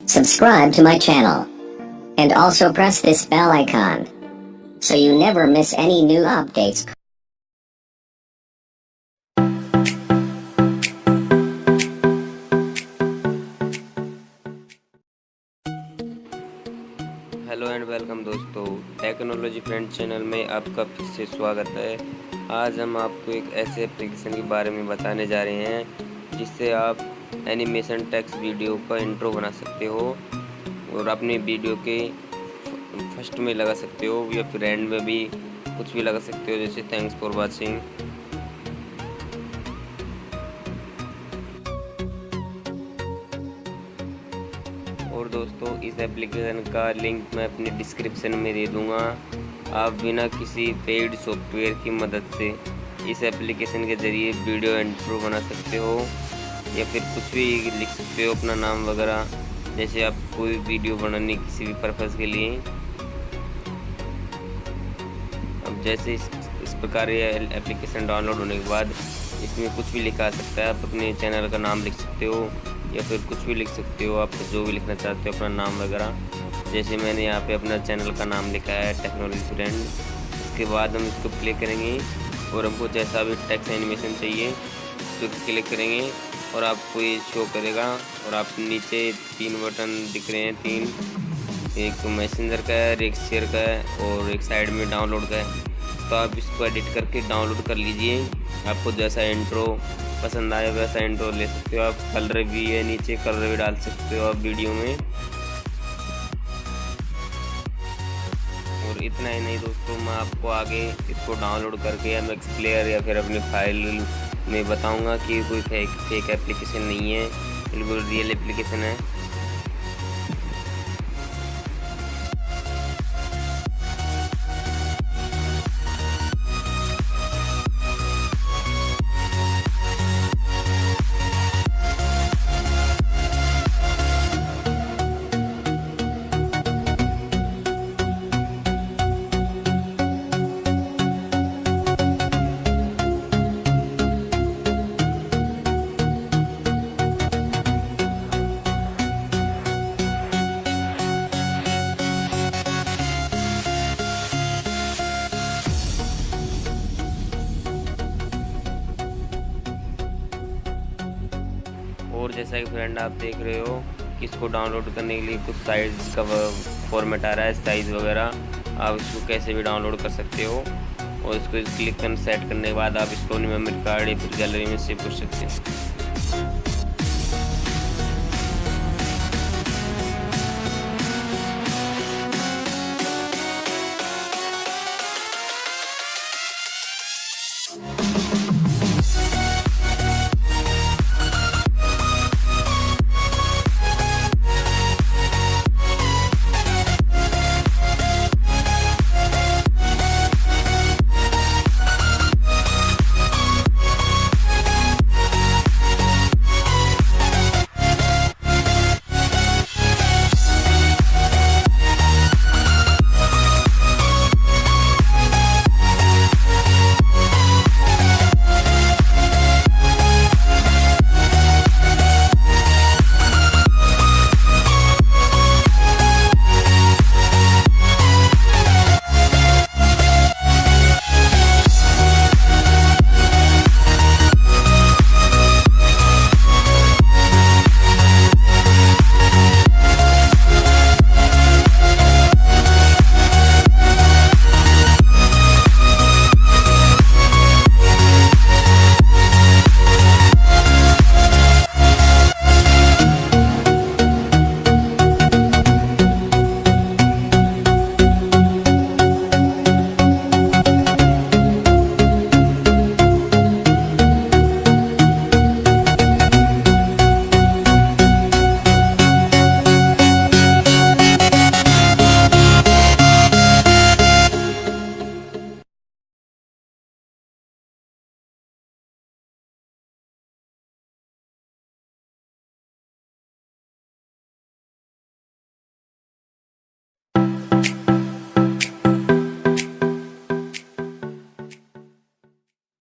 Subscribe to my channel and also press this bell icon so you never miss any new updates. Hello and welcome दोस्तों, technology friend channel में आपका फिर से स्वागत है। आज हम आपको एक ऐसे एप्लीकेशन के बारे में बताने जा रहे हैं जिससे आप एनिमेशन टेक्स्ट वीडियो का इंट्रो बना सकते हो और अपने वीडियो के फर्स्ट में लगा सकते हो या फिर एंड में भी कुछ भी लगा सकते हो, जैसे थैंक्स फॉर वॉचिंग। और दोस्तों, इस एप्लीकेशन का लिंक मैं अपनी डिस्क्रिप्शन में दे दूंगा। आप बिना किसी पेड सॉफ्टवेयर की मदद से इस एप्लीकेशन के ज़रिए वीडियो इंट्रो बना सकते हो या फिर कुछ भी लिख सकते हो, अपना नाम वगैरह, जैसे आप कोई वीडियो बनानी किसी भी पर्पज़ के लिए। अब जैसे इस प्रकार ये एप्लीकेशन डाउनलोड होने के बाद इसमें कुछ भी लिखा आ सकता है। आप अपने चैनल का नाम लिख सकते हो या फिर कुछ भी लिख सकते हो, आप जो भी लिखना चाहते हो, अपना नाम वगैरह। जैसे मैंने यहाँ पे अपना चैनल का नाम लिखा है, टेक्नोलॉजी फ्रेंड। इसके बाद हम इसको प्ले करेंगे और हमको जैसा भी टेक्स्ट एनिमेशन चाहिए उसको क्लिक करेंगे और आपको ये शो करेगा। और आप नीचे 3 बटन दिख रहे हैं, 3, एक मैसेंजर का है, एक शेयर का है और एक साइड में डाउनलोड का है। तो आप इसको एडिट करके डाउनलोड कर लीजिए। आपको जैसा इंट्रो पसंद आए वैसा इंट्रो ले सकते हो। आप कलर भी है, नीचे कलर भी डाल सकते हो आप वीडियो में। और इतना ही नहीं दोस्तों, मैं आपको आगे इसको डाउनलोड करके MX प्लेयर या फिर अपनी फाइल में बताऊंगा कि कोई फेक एप्लीकेशन नहीं है, बिल्कुल रियल एप्लीकेशन है। और जैसा कि फ्रेंड आप देख रहे हो कि इसको डाउनलोड करने के लिए कुछ साइज़ का फॉर्मेट आ रहा है, साइज़ वगैरह। आप इसको कैसे भी डाउनलोड कर सकते हो और इसको क्लिक कर सेट करने के बाद आप इसको अपनी मेमोरी कार्ड या फिर गैलरी में सेव कर सकते हैं।